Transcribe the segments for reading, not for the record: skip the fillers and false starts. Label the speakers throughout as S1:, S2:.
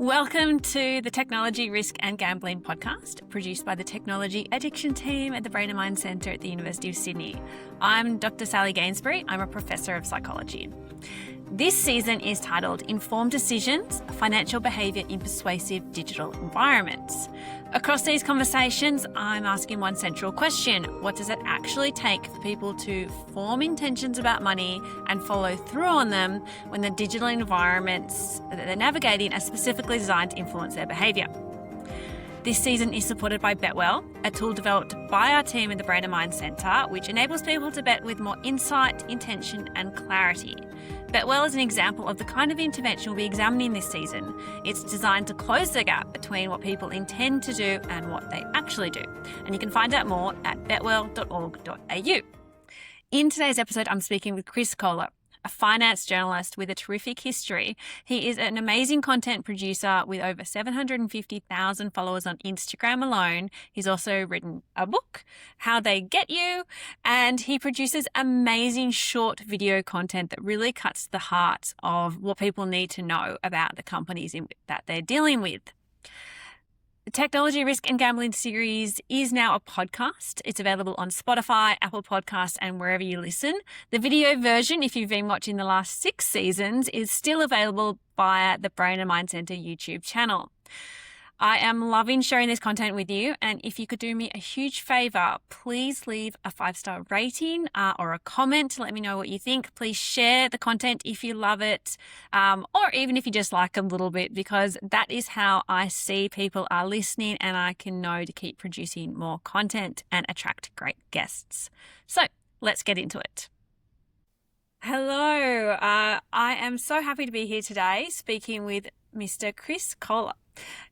S1: Welcome to the Technology, Risk and Gambling podcast, produced by the Technology Addiction team at the Brain and Mind Centre at the University of Sydney. I'm Dr. Sally Gainsbury. I'm a professor of psychology. This season is titled Informed Decisions, Financial Behaviour in Persuasive Digital Environments. Across these conversations, I'm asking one central question. What does it actually take for people to form intentions about money and follow through on them when the digital environments that they're navigating are specifically designed to influence their behaviour? This season is supported by BetWell, a tool developed by our team at the Brain and Mind Centre, which enables people to bet with more insight, intention and clarity. BetWell is an example of the kind of intervention we'll be examining this season. It's designed to close the gap between what people intend to do and what they actually do. And you can find out more at betwell.org.au. In today's episode, I'm speaking with Chris Kohler, a finance journalist with a terrific history. He is an amazing content producer with over 750,000 followers on Instagram alone. He's also written a book, How They Get You, and he produces amazing short video content that really cuts to the heart of what people need to know about the companies that they're dealing with. The Technology, Risk and Gambling series is now a podcast. It's available on Spotify, Apple Podcasts, and wherever you listen. The video version, if you've been watching the last 6 seasons, is still available via the Brain and Mind Centre YouTube channel. I am loving sharing this content with you, and if you could do me a huge favour, please leave a 5-star rating or a comment to let me know what you think. Please share the content if you love it, or even if you just like a little bit, because that is how I see people are listening and I can know to keep producing more content and attract great guests. So let's get into it. Hello, I am so happy to be here today speaking with Mr. Chris Kohler.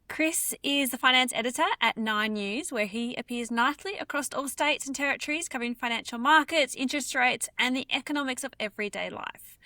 S1: Chris is the finance editor at 9 News, where he appears nightly across all states and territories, covering financial markets, interest rates, and the economics of everyday life.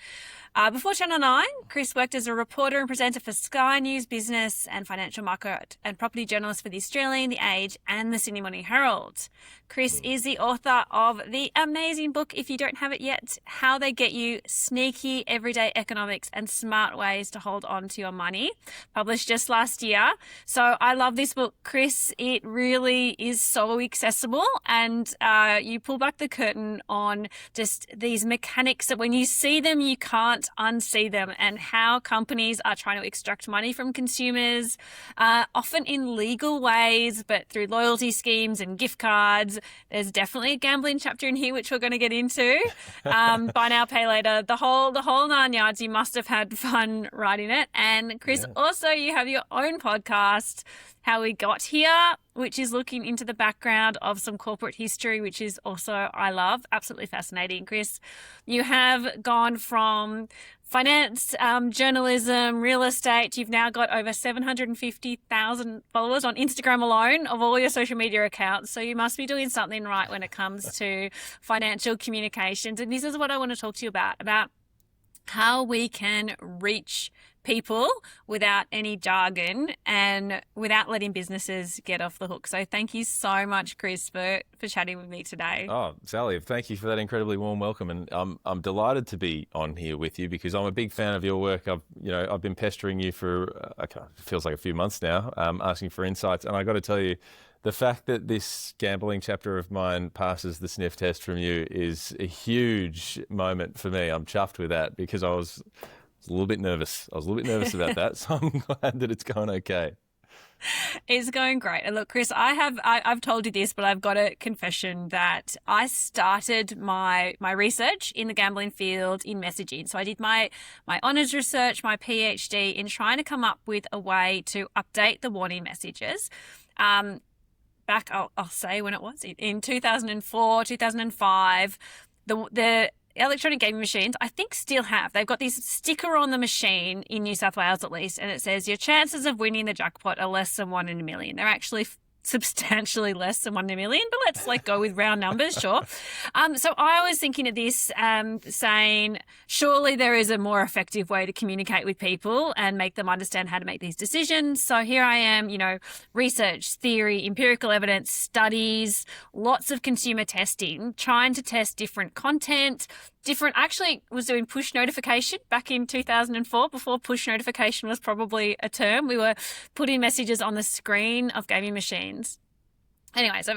S1: Before Channel 9, Chris worked as a reporter and presenter for Sky News Business and financial market and property journalist for The Australian, The Age, and the Sydney Morning Herald. Chris is the author of the amazing book, if you don't have it yet, How They Get You, Sneaky Everyday Economics and Smart Ways to Hold On to Your Money, published just last year. So I love this book, Chris. It really is so accessible, and you pull back the curtain on just these mechanics that when you see them, you can't unsee them, and how companies are trying to extract money from consumers, often in legal ways, but through loyalty schemes and gift cards. There's definitely a gambling chapter in here, which we're going to get into. Buy now, pay later, the whole 9 yards. You must have had fun writing it. And Chris, also you have your own podcast, How We Got Here, which is looking into the background of some corporate history, which is also, I love, absolutely fascinating. Chris, you have gone from finance, journalism, real estate. You've now got over 750,000 followers on Instagram alone of all your social media accounts. So you must be doing something right when it comes to financial communications. And this is what I want to talk to you about how we can reach people without any jargon and without letting businesses get off the hook. So thank you so much, Chris, for chatting with me today.
S2: Oh, Sally, thank you for that incredibly warm welcome. And I'm delighted to be on here with you because I'm a big fan of your work. I've been pestering you for, it feels like a few months now, asking for insights. And I got to tell you, the fact that this gambling chapter of mine passes the sniff test from you is a huge moment for me. I'm chuffed with that because I was a little bit nervous. About that, so I'm glad that it's going okay.
S1: It's going great. And look, Chris, I've told you this, but I've got a confession that I started my research in the gambling field in messaging. So I did my honours research, my PhD in trying to come up with a way to update the warning messages. Back, I'll say when it was, in 2004, 2005, the electronic gaming machines, I think still have. They've got this sticker on the machine in New South Wales at least, and it says your chances of winning the jackpot are less than 1 in a million. They're actually substantially less than 1 in a million, but let's go with round numbers, sure. So I was thinking of this, saying, surely there is a more effective way to communicate with people and make them understand how to make these decisions. So here I am, research, theory, empirical evidence, studies, lots of consumer testing, trying to test different content, different. I actually was doing push notification back in 2004, before push notification was probably a term. We were putting messages on the screen of gaming machines. Anyway, so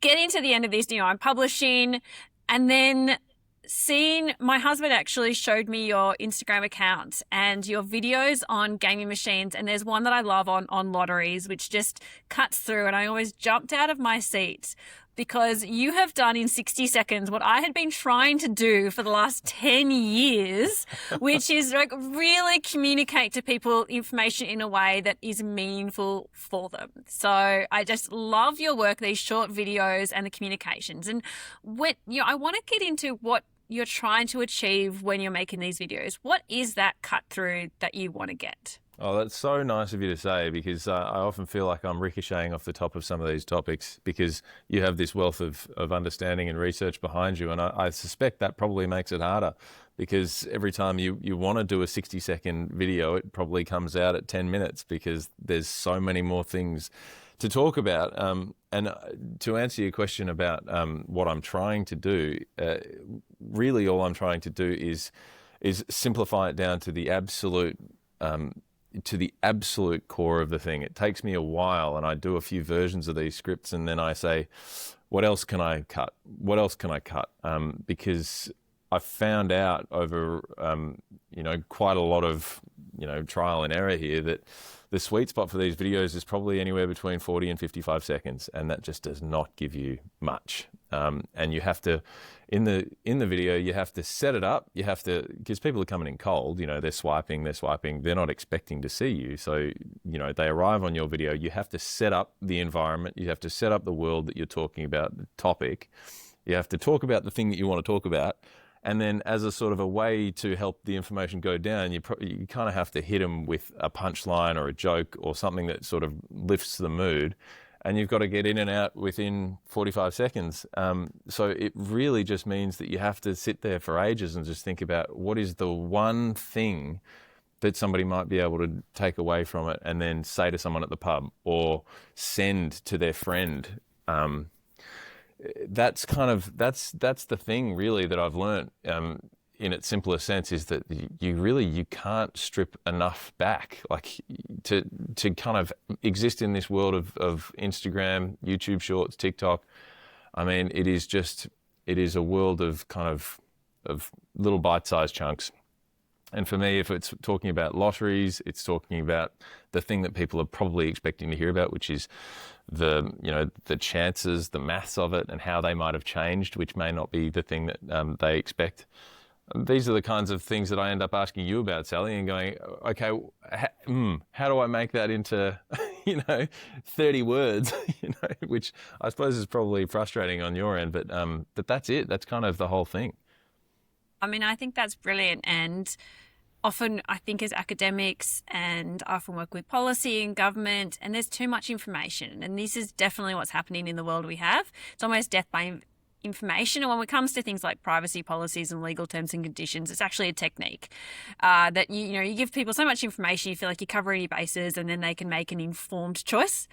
S1: getting to the end of this, I'm publishing, and then seeing my husband actually showed me your Instagram account and your videos on gaming machines. And there's one that I love on lotteries, which just cuts through. And I always jumped out of my seat because you have done in 60 seconds what I had been trying to do for the last 10 years, which is like really communicate to people information in a way that is meaningful for them. So I just love your work, these short videos and the communications. And when, I want to get into what you're trying to achieve when you're making these videos. What is that cut through that you want to get?
S2: Oh, that's so nice of you to say, because I often feel like I'm ricocheting off the top of some of these topics because you have this wealth of understanding and research behind you. And I suspect that probably makes it harder, because every time you want to do a 60-second video, it probably comes out at 10 minutes because there's so many more things to talk about. And to answer your question about what I'm trying to do, really all I'm trying to do is simplify it down to the absolute core of the thing. It takes me a while, and I do a few versions of these scripts, and then I say, what else can I cut? What else can I cut? Because I found out over, quite a lot of, trial and error here that the sweet spot for these videos is probably anywhere between 40 and 55 seconds, and that just does not give you much. And you have to, in the video, you have to set it up. You have to, because people are coming in cold, they're swiping, they're not expecting to see you. So, they arrive on your video. You have to set up the environment. You have to set up the world that you're talking about, the topic. You have to talk about the thing that you want to talk about. And then as a sort of a way to help the information go down, you kind of have to hit them with a punchline or a joke or something that sort of lifts the mood. And you've got to get in and out within 45 seconds. So it really just means that you have to sit there for ages and just think about what is the one thing that somebody might be able to take away from it and then say to someone at the pub or send to their friend. That's the thing really that I've learned in its simplest sense, is that you can't strip enough back, like to kind of exist in this world of Instagram, YouTube Shorts, TikTok. I mean, it is a world of kind of little bite-sized chunks. And for me, if it's talking about lotteries, it's talking about the thing that people are probably expecting to hear about, which is the chances, the maths of it, and how they might have changed, which may not be the thing that they expect. These are the kinds of things that I end up asking you about, Sally, and going, okay, how do I make that into, 30 words, which I suppose is probably frustrating on your end, but that's it. That's kind of the whole thing.
S1: I mean, I think that's brilliant. And often I think as academics, and I often work with policy and government, and there's too much information. And this is definitely what's happening in the world we have. It's almost death by information. And when it comes to things like privacy policies and legal terms and conditions, it's actually a technique that you give people so much information, you feel like you cover any bases, and then they can make an informed choice.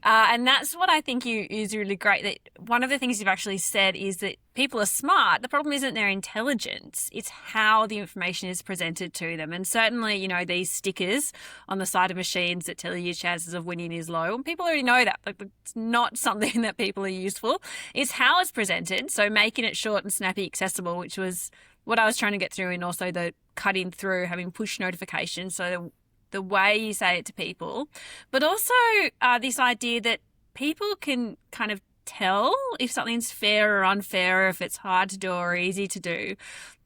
S1: And that's what I think is really great. That one of the things you've actually said is that people are smart. The problem isn't their intelligence, it's how the information is presented to them. And certainly, these stickers on the side of machines that tell you your chances of winning is low, and people already know that, but it's not something that people are used for. It's how it's presented. So making it short and snappy, accessible, which was what I was trying to get through, and also the cutting through, having push notifications. So the way you say it to people, but also this idea that people can kind of tell if something's fair or unfair, or if it's hard to do or easy to do,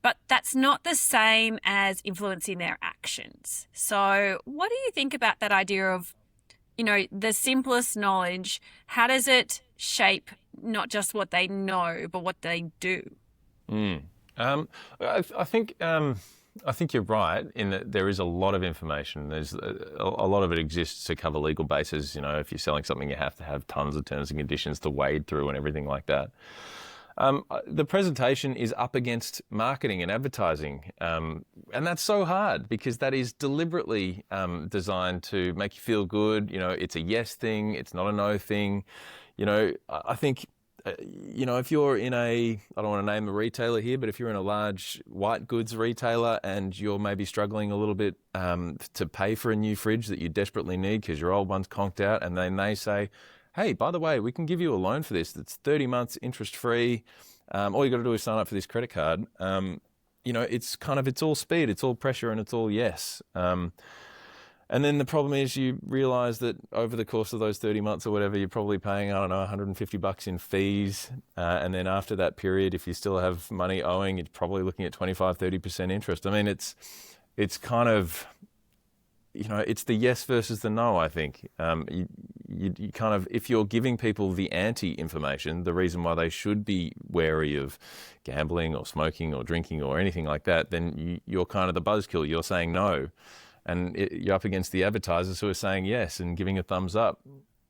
S1: but that's not the same as influencing their actions. So what do you think about that idea of, the simplest knowledge? How does it shape not just what they know, but what they do?
S2: I think you're right in that there is a lot of information. There's a lot of it exists to cover legal bases. If you're selling something, you have to have tons of terms and conditions to wade through and everything like that. The presentation is up against marketing and advertising. And that's so hard because that is deliberately designed to make you feel good. It's a yes thing. It's not a no thing. I think if you're in I don't want to name a retailer here, but if you're in a large white goods retailer and you're maybe struggling a little bit to pay for a new fridge that you desperately need because your old one's conked out, and then they say, hey, by the way, we can give you a loan for this that's 30 months interest-free. All you got to do is sign up for this credit card. It's all speed, it's all pressure, and it's all yes. And then the problem is you realize that over the course of those 30 months or whatever, you're probably paying, I don't know, $150 in fees. And then after that period, if you still have money owing, you're probably looking at 25, 30% interest. I mean, it's kind of, it's the yes versus the no, I think. You kind of, if you're giving people the anti-information, the reason why they should be wary of gambling or smoking or drinking or anything like that, then you're kind of the buzzkill. You're saying no. And you're up against the advertisers who are saying yes and giving a thumbs up.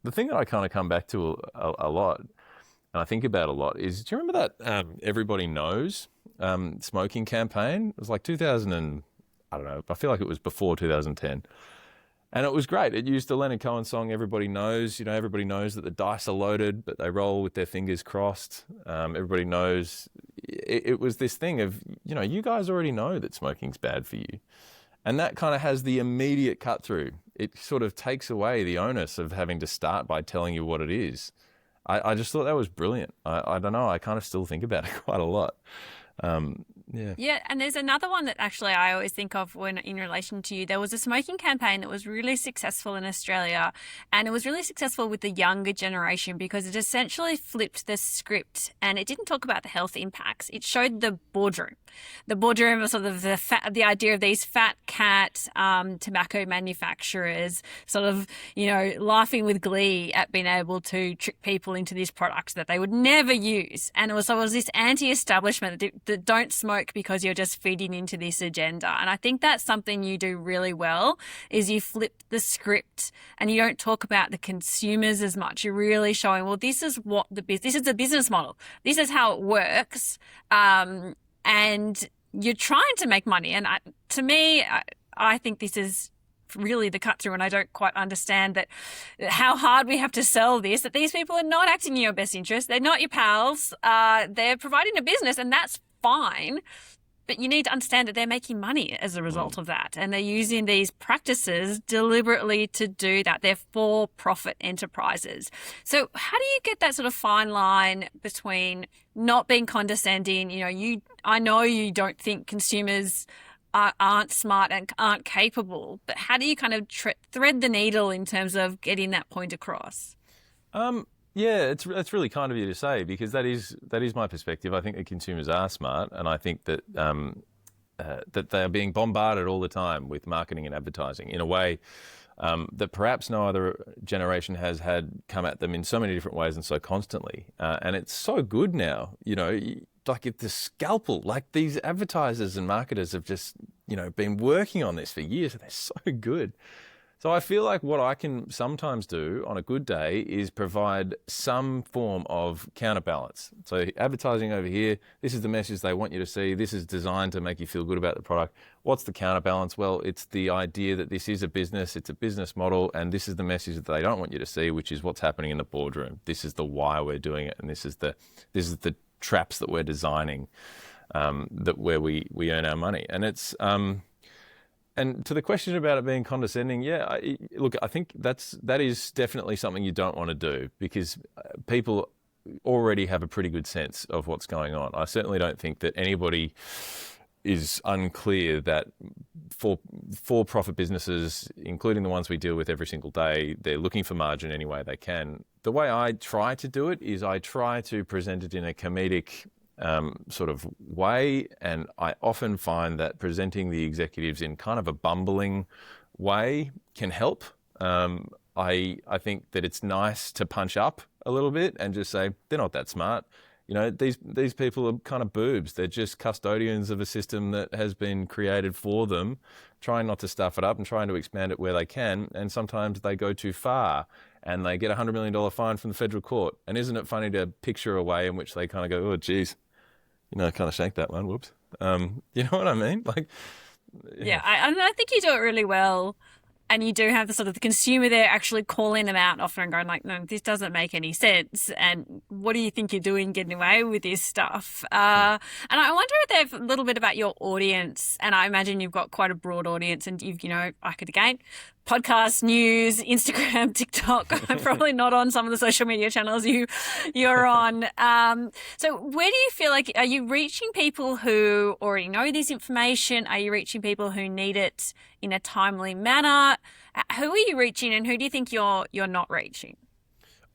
S2: The thing that I kind of come back to a lot, and I think about a lot, is, do you remember that Everybody Knows smoking campaign? It was like 2000 and, I don't know, I feel like it was before 2010. And it was great. It used the Leonard Cohen song, Everybody Knows. Everybody knows that the dice are loaded, but they roll with their fingers crossed. Everybody knows. It was this thing of, you guys already know that smoking's bad for you. And that kind of has the immediate cut through. It sort of takes away the onus of having to start by telling you what it is. I just thought that was brilliant. I don't know. I kind of still think about it quite a lot.
S1: Yeah, and there's another one that actually I always think of when in relation to you. There was a smoking campaign that was really successful in Australia, and it was really successful with the younger generation because it essentially flipped the script, and it didn't talk about the health impacts. It showed the boardroom. The boardroom was sort of the idea of these fat cat tobacco manufacturers sort of, laughing with glee at being able to trick people into these products that they would never use. And it was this anti-establishment that don't smoke because you're just feeding into this agenda. And I think that's something you do really well, is you flip the script and you don't talk about the consumers as much. You're really showing, well, this is this is the business model. This is how it works. And you're trying to make money. And to me, I think this is really the cut through, and I don't quite understand that how hard we have to sell this, that these people are not acting in your best interest. They're not your pals. They're providing a business, and that's fine. But you need to understand that they're making money as a result of that. And they're using these practices deliberately to do that. They're for-profit enterprises. So how do you get that sort of fine line between not being condescending? I know you don't think consumers aren't smart and aren't capable, but how do you kind of thread the needle in terms of getting that point across?
S2: Yeah, it's really kind of you to say, because that is my perspective. I think that consumers are smart, and I think that that they are being bombarded all the time with marketing and advertising in a way that perhaps no other generation has had come at them in so many different ways and so constantly. And it's so good now, like if the scalpel, like these advertisers and marketers have just, been working on this for years, and they're so good. So I feel like what I can sometimes do on a good day is provide some form of counterbalance. So advertising over here, this is the message they want you to see. This is designed to make you feel good about the product. What's the counterbalance? Well, it's the idea that this is a business, it's a business model, and this is the message that they don't want you to see, which is what's happening in the boardroom. This is the why we're doing it, and this is the traps that we're designing, where we earn our money. And it's and to the question about it being condescending, I think that is definitely something you don't want to do, because people already have a pretty good sense of what's going on. I certainly don't think that anybody is unclear that for-profit businesses, including the ones we deal with every single day, they're looking for margin any way they can. The way I try to do it is I try to present it in a comedic sort of way, and I often find that presenting the executives in kind of a bumbling way can help. I think that it's nice to punch up a little bit and just say they're not that smart. These people are kind of boobs. They're just custodians of a system that has been created for them, trying not to stuff it up and trying to expand it where they can. And sometimes they go too far and they get a $100 million fine from the federal court. And isn't it funny to picture a way in which they kind of go, oh, geez, kind of shanked that one. Whoops. You know what I mean? Like,
S1: yeah, I think you do it really well. and you do have the sort of the consumer there actually calling them out often and going like, no, this doesn't make any sense. And what do you think you're doing getting away with this stuff? And I wonder if a little bit about your audience. And I imagine you've got quite a broad audience, and you've, I could again, podcast, news, Instagram, TikTok. I'm probably not on some of the social media channels you're on. So where do you feel like, are you reaching people who already know this information? Are you reaching people who need it in a timely manner? Who are you reaching, and who do you think you're not reaching?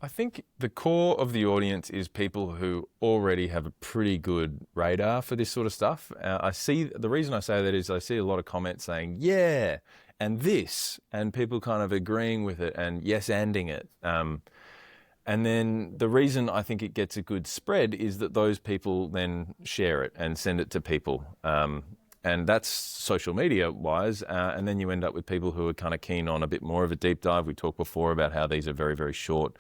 S2: I think the core of the audience is people who already have a pretty good radar for this sort of stuff. The reason I say that is I see a lot of comments saying, yeah, and this, and people kind of agreeing with it and yes-anding it. And then the reason I think it gets a good spread is that those people then share it and send it to people. And that's social media wise. And then you end up with people who are kind of keen on a bit more of a deep dive. We talked before about how these are very, very short,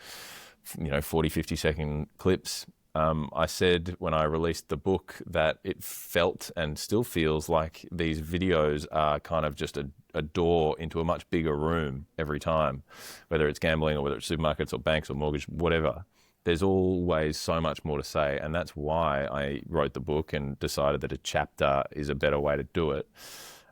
S2: 40, 50 second clips. I said when I released the book that it felt and still feels like these videos are kind of just a door into a much bigger room every time, whether it's gambling or whether it's supermarkets or banks or mortgage, whatever. There's always so much more to say, and that's why I wrote the book and decided that a chapter is a better way to do it.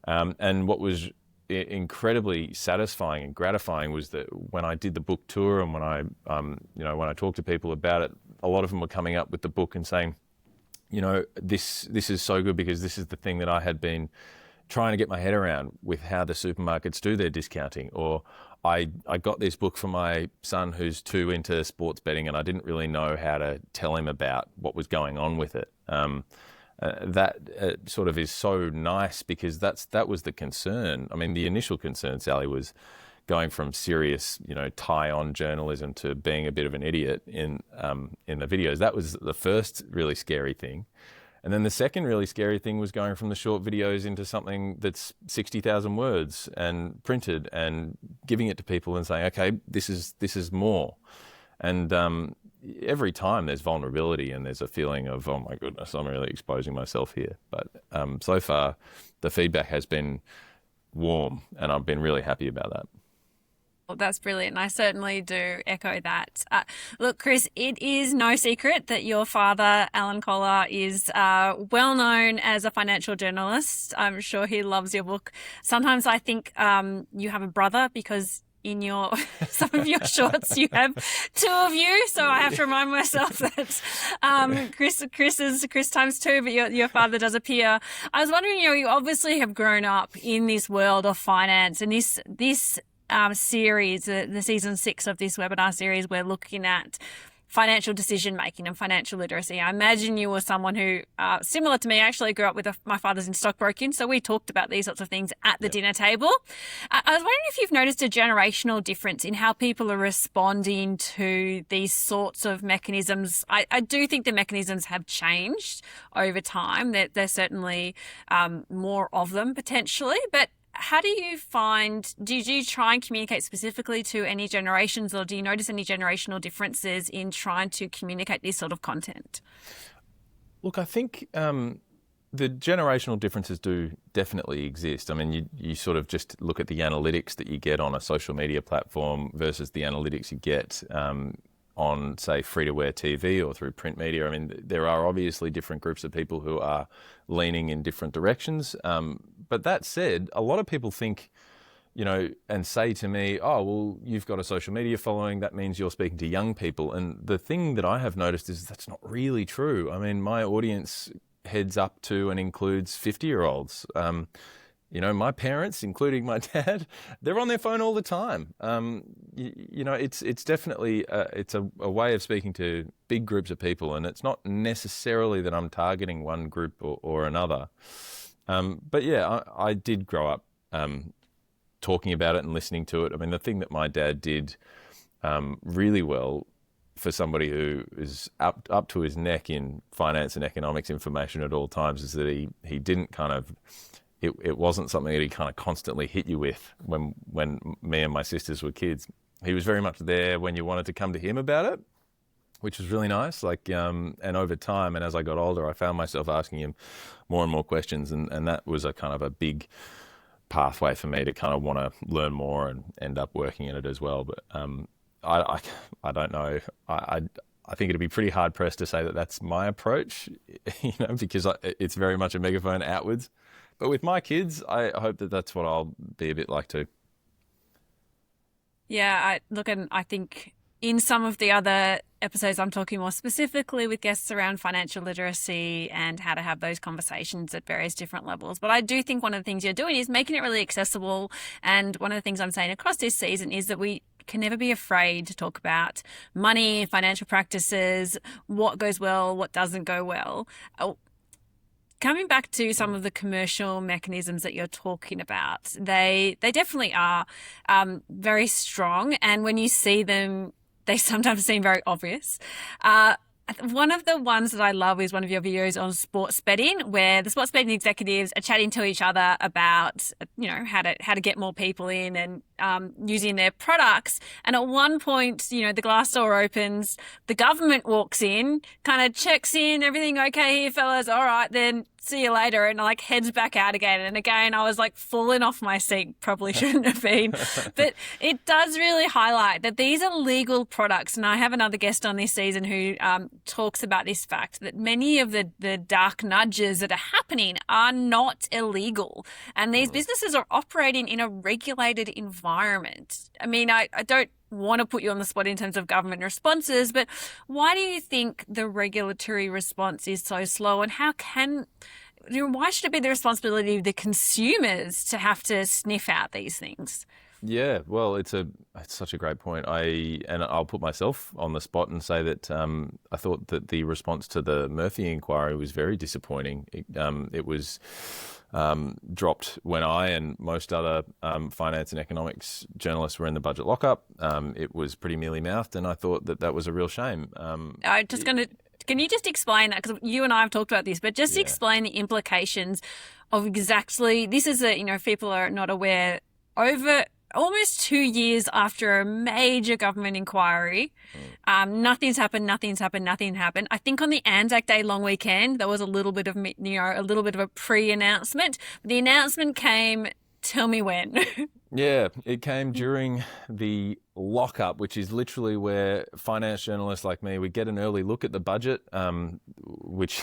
S2: And what was incredibly satisfying and gratifying was that when I did the book tour and when I talked to people about it, a lot of them were coming up with the book and saying, this is so good because this is the thing that I had been trying to get my head around with how the supermarkets do their discounting. Or I got this book for my son who's too into sports betting and I didn't really know how to tell him about what was going on with it. That sort of is so nice because that was the concern. I mean, the initial concern, Sally, was going from serious, tie-on journalism to being a bit of an idiot in the videos. That was the first really scary thing. And then the second really scary thing was going from the short videos into something that's 60,000 words and printed and giving it to people and saying, okay, this is more. And every time there's vulnerability and there's a feeling of, oh my goodness, I'm really exposing myself here. But so far, the feedback has been warm and I've been really happy about that.
S1: Well, that's brilliant. I certainly do echo that. Look, Chris, it is no secret that your father, Alan Kohler, is well known as a financial journalist. I'm sure he loves your book. Sometimes I think you have a brother because in some of your shorts you have two of you, so I have to remind myself that Chris times two, but your father does appear. I was wondering, you obviously have grown up in this world of finance, and this series, the season 6 of this webinar series, we're looking at financial decision making and financial literacy. I imagine you were someone who, similar to me, actually grew up with my father's in stockbroking, so we talked about these sorts of things at the dinner table. I was wondering if you've noticed a generational difference in how people are responding to these sorts of mechanisms. I do think the mechanisms have changed over time. There's certainly more of them potentially, but how do you you try and communicate specifically to any generations, or do you notice any generational differences in trying to communicate this sort of content?
S2: Look, I think the generational differences do definitely exist. I mean, you sort of just look at the analytics that you get on a social media platform versus the analytics you get on, say, free-to-air TV or through print media. I mean, there are obviously different groups of people who are leaning in different directions. But that said, a lot of people think, and say to me, oh, well, you've got a social media following, that means you're speaking to young people. And the thing that I have noticed is that's not really true. I mean, my audience heads up to and includes 50-year-olds. My parents, including my dad, they're on their phone all the time. It's definitely it's a way of speaking to big groups of people, and it's not necessarily that I'm targeting one group or another. But yeah, I did grow up talking about it and listening to it. I mean, the thing that my dad did really well for somebody who is up to his neck in finance and economics information at all times is that he didn't kind of. It wasn't something that he kind of constantly hit you with when me and my sisters were kids. He was very much there when you wanted to come to him about it, which was really nice. And over time, and as I got older, I found myself asking him more and more questions, and that was a kind of a big pathway for me to kind of want to learn more and end up working in it as well. But I don't know. I think it'd be pretty hard pressed to say that that's my approach, because it's very much a megaphone outwards. But with my kids, I hope that that's what I'll be a bit like too.
S1: Yeah, and I think in some of the other episodes, I'm talking more specifically with guests around financial literacy and how to have those conversations at various different levels. But I do think one of the things you're doing is making it really accessible. And one of the things I'm saying across this season is that we can never be afraid to talk about money, financial practices, what goes well, what doesn't go well. Coming back to some of the commercial mechanisms that you're talking about, they definitely are very strong. And when you see them, they sometimes seem very obvious. One of the ones that I love is one of your videos on sports betting, where the sports betting executives are chatting to each other about, how to get more people in and using their products. And at one point, the glass door opens, the government walks in, kind of checks in, everything okay here, fellas? All right, then see you later, and heads back out again. And again, I was falling off my seat, probably shouldn't have been. But it does really highlight that these are legal products. And I have another guest on this season who talks about this fact that many of the dark nudges that are happening are not illegal. And these businesses are operating in a regulated environment. I mean, I don't want to put you on the spot in terms of government responses, but why do you think the regulatory response is so slow, and why should it be the responsibility of the consumers to have to sniff out these things?
S2: Yeah, well, it's such a great point. I'll put myself on the spot and say that I thought that the response to the Murphy inquiry was very disappointing. It was dropped when I and most other finance and economics journalists were in the budget lockup. It was pretty mealy-mouthed, and I thought that was a real shame.
S1: Can you just explain that? Because you and I have talked about this, but just explain the implications of exactly, this is if people are not aware, over almost 2 years after a major government inquiry, nothing's happened. I think on the Anzac Day long weekend, there was a little bit of a pre-announcement. The announcement came, tell me when.
S2: Yeah, it came during the lockup, which is literally where finance journalists like me, we get an early look at the budget, which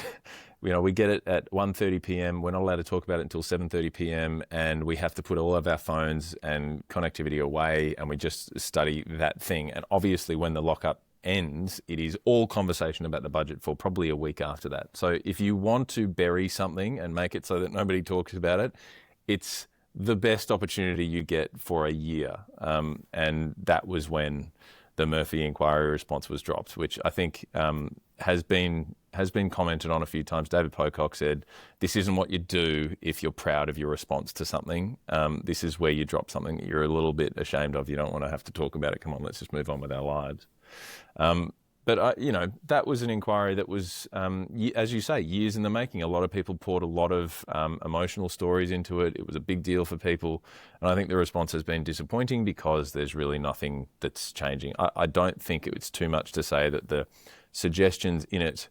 S2: we get it at 1:30 p.m. We're not allowed to talk about it until 7:30 p.m. and we have to put all of our phones and connectivity away, and we just study that thing. And obviously when the lockup ends, it is all conversation about the budget for probably a week after that. So if you want to bury something and make it so that nobody talks about it, it's the best opportunity you get for a year. And that was when the Murphy inquiry response was dropped, which I think has been commented on a few times. David Pocock said, this isn't what you do if you're proud of your response to something. This is where you drop something that you're a little bit ashamed of. You don't want to have to talk about it. Come on, let's just move on with our lives. But that was an inquiry that was, as you say, years in the making. A lot of people poured a lot of emotional stories into it. It was a big deal for people. And I think the response has been disappointing because there's really nothing that's changing. I don't think it's too much to say that the suggestions in it,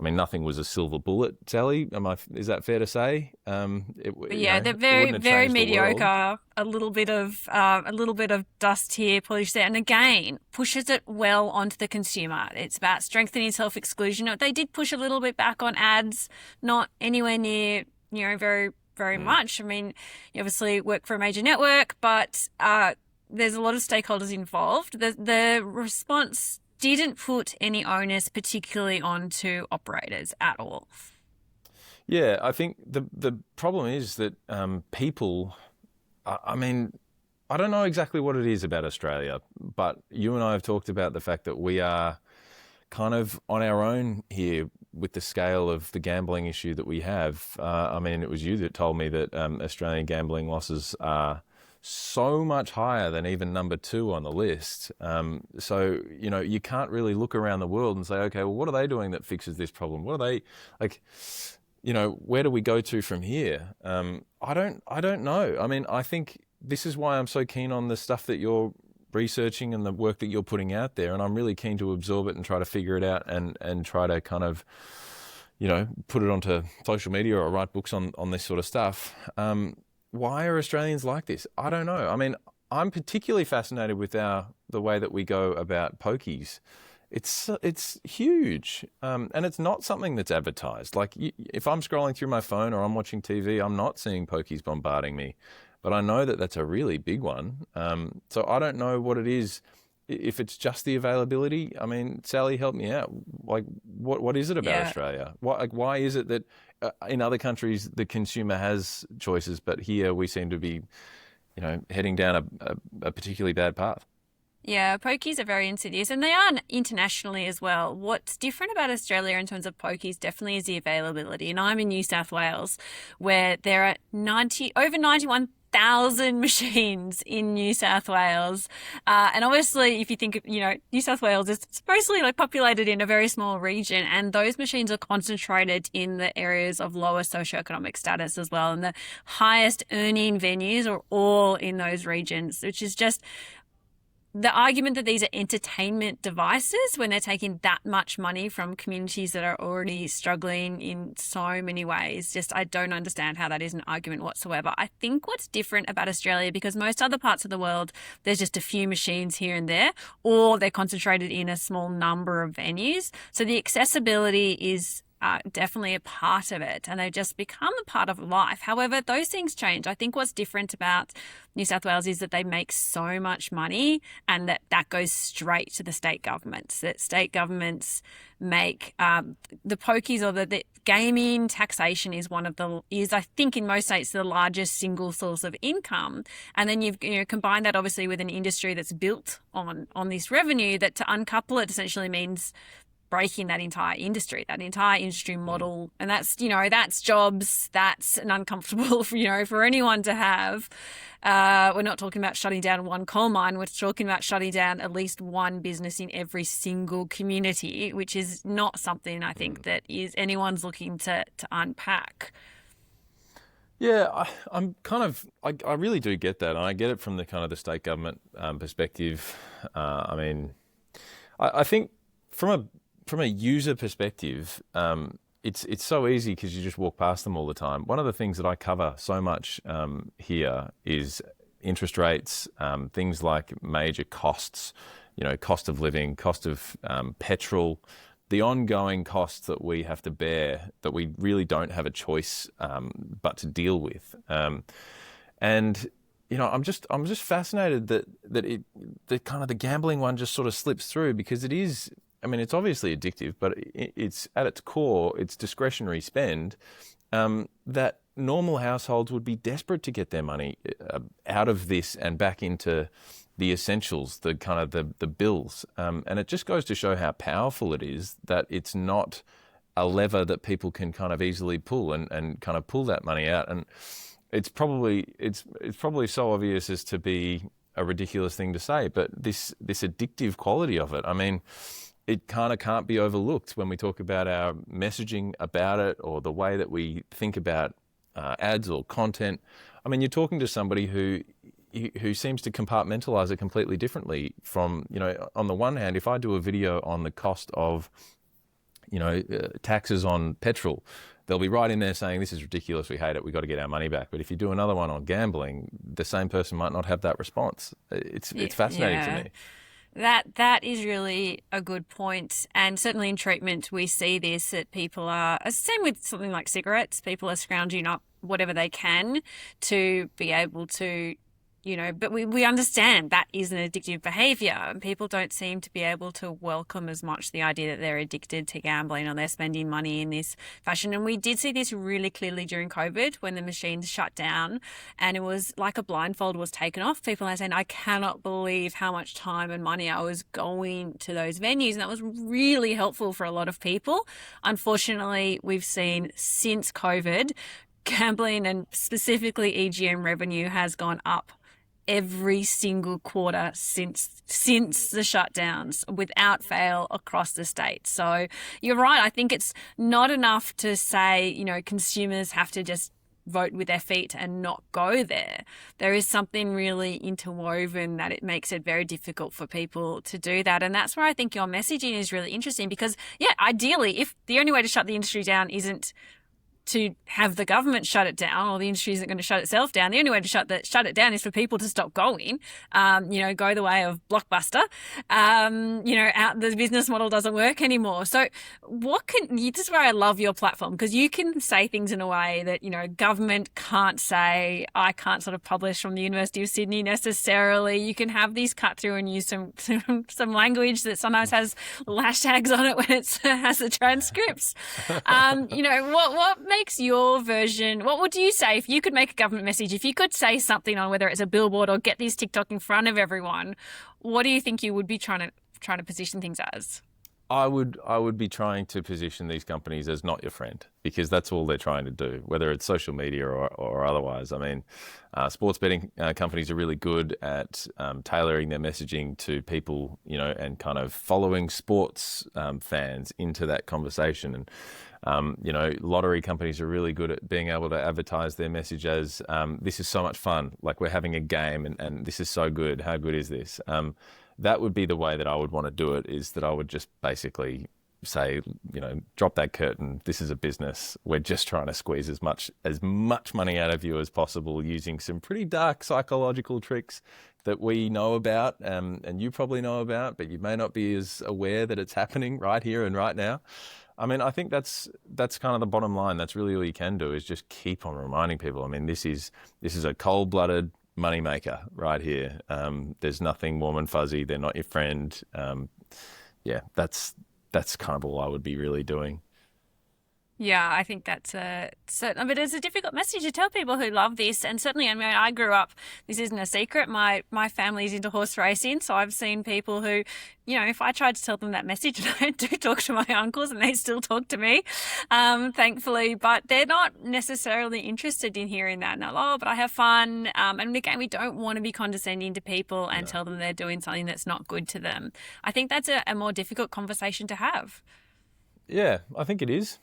S2: nothing was a silver bullet, Sally. Is that fair to say?
S1: They're very, very mediocre. A little bit of dust here, polish there, and again pushes it well onto the consumer. It's about strengthening self-exclusion. They did push a little bit back on ads, not anywhere near very, very much. You obviously work for a major network, but there's a lot of stakeholders involved. The response didn't put any onus particularly onto operators at all.
S2: Yeah, I think the problem is that people, I don't know exactly what it is about Australia, but you and I have talked about the fact that we are kind of on our own here with the scale of the gambling issue that we have. It was you that told me that Australian gambling losses are so much higher than even number 2 on the list. So, you can't really look around the world and say, okay, well, what are they doing that fixes this problem? What are they where do we go to from here? I don't know. I think this is why I'm so keen on the stuff that you're researching and the work that you're putting out there. And I'm really keen to absorb it and try to figure it out and try to kind of, put it onto social media or write books on this sort of stuff. why are Australians like this? I don't know. I mean, I'm particularly fascinated with the way that we go about pokies. It's huge, and it's not something that's advertised. Like if I'm scrolling through my phone or I'm watching TV, I'm not seeing pokies bombarding me, but I know that that's a really big one. So I don't know what it is. If it's just the availability, I mean, Sally, help me out. Like, what is it about Australia? Why is it that in other countries the consumer has choices, but here we seem to be, heading down a particularly bad path?
S1: Yeah, pokies are very insidious, and they are internationally as well. What's different about Australia in terms of pokies definitely is the availability. And I'm in New South Wales, where there are over 91,000 machines in New South Wales. And obviously, if you think of, New South Wales is supposedly populated in a very small region, and those machines are concentrated in the areas of lower socioeconomic status as well. And the highest earning venues are all in those regions, which is just the argument that these are entertainment devices when they're taking that much money from communities that are already struggling in so many ways. Just, I don't understand how that is an argument whatsoever. I think what's different about Australia, because most other parts of the world, there's just a few machines here and there, or they're concentrated in a small number of venues. So the accessibility is definitely a part of it, and they just become a part of life. However, those things change. I think what's different about New South Wales is that they make so much money, and that goes straight to the state governments. That state governments make the pokies, or the gaming taxation is I think in most states the largest single source of income. And then you've combined that obviously with an industry that's built on this revenue, that to uncouple it essentially means breaking that entire industry model. And that's jobs. That's an uncomfortable, for anyone to have. We're not talking about shutting down one coal mine. We're talking about shutting down at least one business in every single community, which is not something I think that is anyone's looking to unpack.
S2: Yeah, I really do get that. And I get it from the kind of the state government perspective. I mean, I think from a user perspective, it's so easy because you just walk past them all the time. One of the things that I cover so much here is interest rates, things like major costs, cost of living, cost of petrol, the ongoing costs that we have to bear that we really don't have a choice but to deal with. And I'm just fascinated that the kind of the gambling one just sort of slips through, because it is. I mean, it's obviously addictive, but it's at its core, it's discretionary spend that normal households would be desperate to get their money out of this and back into the essentials, the kind of the bills. And it just goes to show how powerful it is, that it's not a lever that people can kind of easily pull and kind of pull that money out. And it's probably so obvious as to be a ridiculous thing to say, but this addictive quality of it, I mean, it kind of can't be overlooked when we talk about our messaging about it, or the way that we think about ads or content. I mean, you're talking to somebody who seems to compartmentalize it completely differently from, on the one hand, if I do a video on the cost of, taxes on petrol, they'll be right in there saying, this is ridiculous, we hate it, we've got to get our money back. But if you do another one on gambling, the same person might not have that response. It's fascinating to me.
S1: That is really a good point. And certainly in treatment, we see this, that people are, same with something like cigarettes, people are scrounging up whatever they can to be able to, but we understand that is an addictive behaviour, and people don't seem to be able to welcome as much the idea that they're addicted to gambling or they're spending money in this fashion. And we did see this really clearly during COVID when the machines shut down, and it was like a blindfold was taken off. People are saying, I cannot believe how much time and money I was going to those venues. And that was really helpful for a lot of people. Unfortunately, we've seen since COVID, gambling and specifically EGM revenue has gone up every single quarter since the shutdowns, without fail, across the state. So you're right. I think it's not enough to say, consumers have to just vote with their feet and not go there. There is something really interwoven that it makes it very difficult for people to do that. And that's where I think your messaging is really interesting, because, ideally, if the only way to shut the industry down isn't to have the government shut it down, or the industry isn't going to shut itself down. The only way to shut it down is for people to stop going, go the way of Blockbuster. The business model doesn't work anymore. So this is where I love your platform, because you can say things in a way that, government can't say. I can't sort of publish from the University of Sydney necessarily. You can have these cut through and use some language that sometimes has hashtags on it when it has the transcripts. What makes your version, what would you say if you could make a government message, if you could say something on whether it's a billboard or get this TikTok in front of everyone, what do you think you would be trying to position things as?
S2: I would be trying to position these companies as not your friend, because that's all they're trying to do, whether it's social media or otherwise. I mean, sports betting companies are really good at tailoring their messaging to people, and kind of following sports fans into that conversation. And lottery companies are really good at being able to advertise their message as this is so much fun, like we're having a game and this is so good. How good is this? That would be the way that I would want to do it, is that I would just basically say, drop that curtain. This is a business. We're just trying to squeeze as much money out of you as possible using some pretty dark psychological tricks that we know about and you probably know about, but you may not be as aware that it's happening right here and right now. I mean, I think that's kind of the bottom line. That's really all you can do, is just keep on reminding people. I mean, this is a cold-blooded moneymaker right here. There's nothing warm and fuzzy. They're not your friend. That's kind of all I would be really doing.
S1: Yeah, I think that's but it's a difficult message to tell people who love this. And certainly, I mean, I grew up, this isn't a secret, my family's into horse racing. So I've seen people who, if I tried to tell them that message, and I do talk to my uncles and they still talk to me, thankfully, but they're not necessarily interested in hearing that. No, but I have fun. And again, we don't want to be condescending to people and tell them they're doing something that's not good to them. I think that's a more difficult conversation to have.
S2: Yeah, I think it is.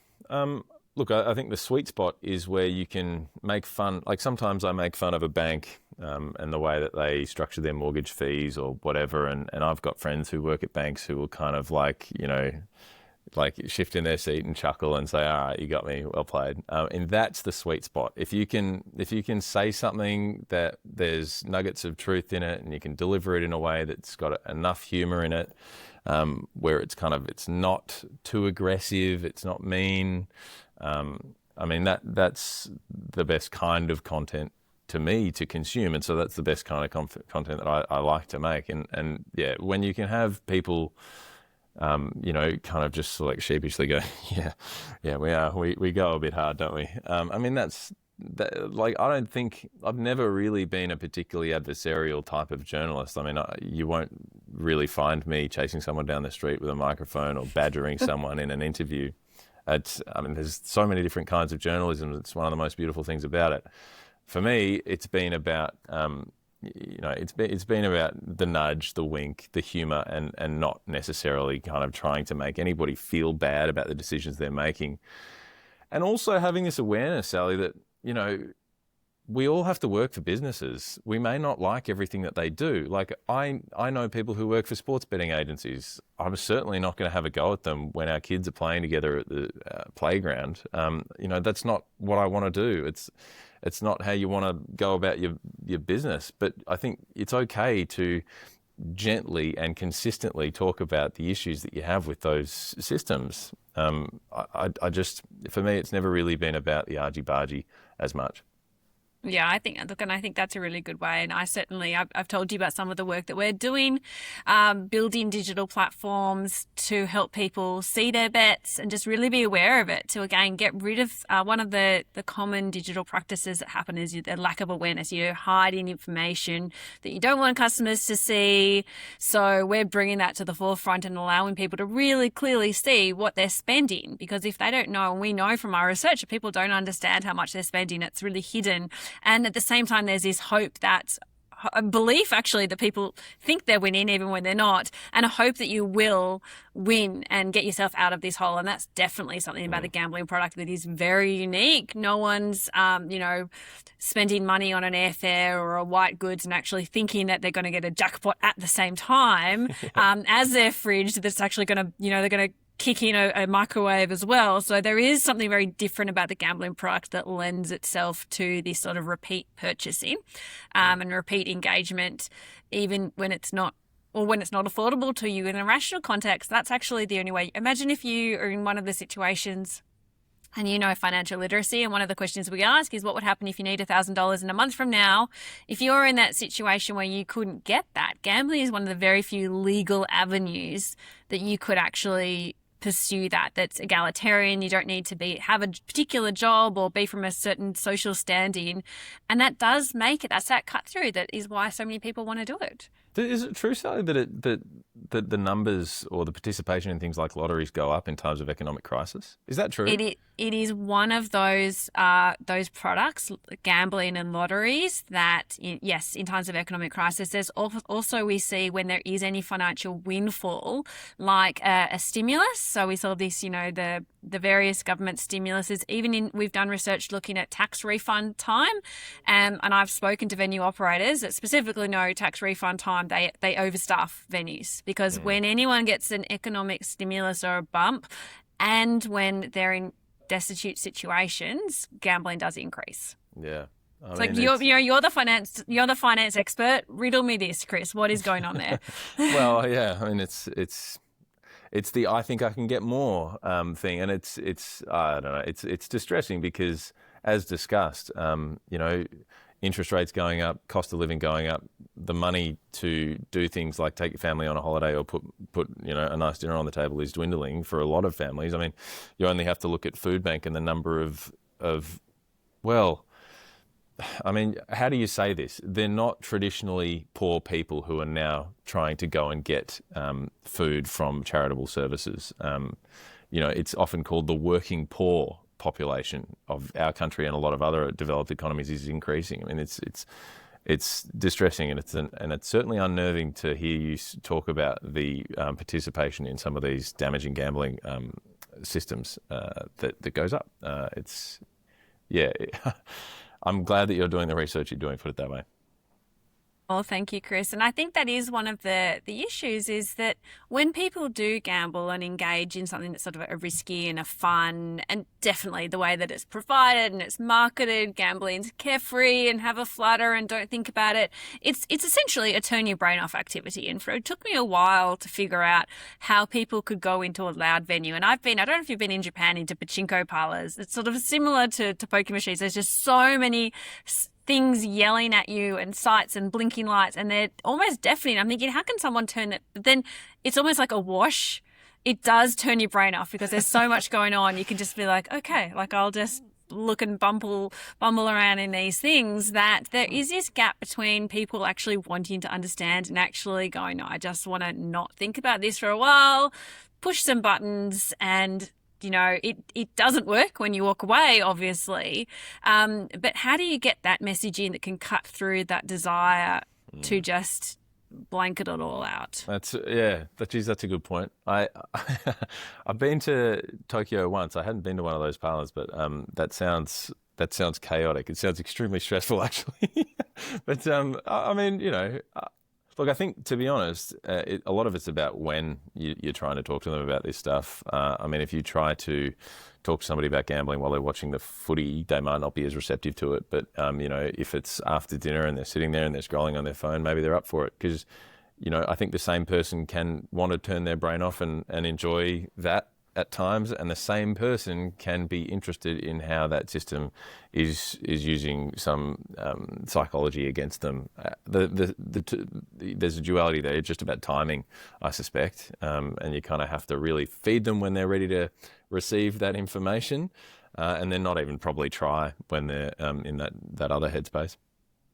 S2: Look, I think the sweet spot is where you can make fun. Like sometimes I make fun of a bank and the way that they structure their mortgage fees or whatever. And I've got friends who work at banks who will kind of like shift in their seat and chuckle and say, all right, you got me, well played. And that's the sweet spot. If you can say something that there's nuggets of truth in it and you can deliver it in a way that's got enough humor in it, where it's not too aggressive, it's not mean. I mean, that's the best kind of content to me to consume. And so that's the best kind of content that I like to make. And yeah, when you can have people, kind of just like sheepishly go, we go a bit hard, don't we? I mean, I've never really been a particularly adversarial type of journalist. I mean, you won't really find me chasing someone down the street with a microphone or badgering someone in an interview. There's so many different kinds of journalism. It's one of the most beautiful things about it. For me, it's been about, it's been about the nudge, the wink, the humor, and not necessarily kind of trying to make anybody feel bad about the decisions they're making. And also having this awareness, Sally, that, we all have to work for businesses. We may not like everything that they do. Like I know people who work for sports betting agencies. I'm certainly not going to have a go at them when our kids are playing together at the playground. That's not what I want to do. It's not how you want to go about your business. But I think it's okay to gently and consistently talk about the issues that you have with those systems. For me, it's never really been about the argy-bargy as much.
S1: Yeah, I think that's a really good way. And I've told you about some of the work that we're doing, building digital platforms to help people see their bets and just really be aware of it. To again, get rid of one of the common digital practices that happen is the lack of awareness. You're hiding information that you don't want customers to see. So we're bringing that to the forefront and allowing people to really clearly see what they're spending. Because if they don't know, and we know from our research that people don't understand how much they're spending, it's really hidden. And at the same time, there's this hope that a belief actually that people think they're winning even when they're not, and a hope that you will win and get yourself out of this hole. And that's definitely something about the gambling product that is very unique. No one's, spending money on an airfare or a white goods and actually thinking that they're going to get a jackpot at the same time as their fridge that's actually going to, they're going to kick in a microwave as well. So there is something very different about the gambling product that lends itself to this sort of repeat purchasing and repeat engagement, even when it's not, or when it's not affordable to you in a rational context. That's actually the only way. Imagine if you are in one of the situations and you know financial literacy, and one of the questions we ask is what would happen if you need $1,000 in a month from now? If you're in that situation where you couldn't get that, gambling is one of the very few legal avenues that you could actually pursue that's egalitarian. You don't need to have a particular job or be from a certain social standing. And that does make it, that's that cut through that is why so many people want to do it.
S2: Is it true, Sally, that the numbers or the participation in things like lotteries go up in times of economic crisis? Is that true?
S1: It is one of those products, gambling and lotteries, that, yes, in times of economic crisis, there's also we see when there is any financial windfall, like a stimulus. So we saw this, the various government stimuluses, we've done research looking at tax refund time, and I've spoken to venue operators that specifically know tax refund time, they overstaff venues, because when anyone gets an economic stimulus or a bump, and when they're in destitute situations, gambling does increase.
S2: Yeah.
S1: It's like you're the finance expert. Riddle me this, Chris. What is going on there?
S2: Well, yeah. I mean, it's the I think I can get more thing, and it's I don't know. It's distressing because, as discussed, interest rates going up, cost of living going up, the money to do things like take your family on a holiday or put a nice dinner on the table is dwindling for a lot of families. I mean, you only have to look at Food Bank and the number of I mean, how do you say this? They're not traditionally poor people who are now trying to go and get food from charitable services. It's often called the working poor population of our country, and a lot of other developed economies is increasing. I mean, it's distressing, and it's certainly unnerving to hear you talk about the participation in some of these damaging gambling systems that goes up. I'm glad that you're doing the research you're doing, put it that way.
S1: Well, thank you, Chris. And I think that is one of the issues, is that when people do gamble and engage in something that's sort of a risky and a fun, and definitely the way that it's provided and it's marketed, gambling's carefree and have a flutter and don't think about it. It's essentially a turn your brain off activity. And it took me a while to figure out how people could go into a loud venue. And I don't know if you've been in Japan, into pachinko parlors. It's sort of similar to poker machines. There's just so many things yelling at you and sights and blinking lights, and they're almost deafening. I'm thinking, how can someone turn it? But then it's almost like a wash. It does turn your brain off because there's so much going on. You can just be like, okay, I'll just look and bumble around in these things. That there is this gap between people actually wanting to understand and actually going, no, I just want to not think about this for a while, push some buttons, and it doesn't work when you walk away, obviously. But how do you get that message in that can cut through that desire to just blanket it all out? That's
S2: a good point. I've been to Tokyo once. I hadn't been to one of those parlors, but that sounds chaotic. It sounds extremely stressful, actually. But I mean, look, I think, to be honest, a lot of it's about when you're trying to talk to them about this stuff. I mean, if you try to talk to somebody about gambling while they're watching the footy, they might not be as receptive to it. But, if it's after dinner and they're sitting there and they're scrolling on their phone, maybe they're up for it. Because, I think the same person can want to turn their brain off and enjoy that at times, and the same person can be interested in how that system is using some psychology against them. There's a duality there. It's just about timing, I suspect, and you kind of have to really feed them when they're ready to receive that information, and then not even probably try when they're in that other headspace.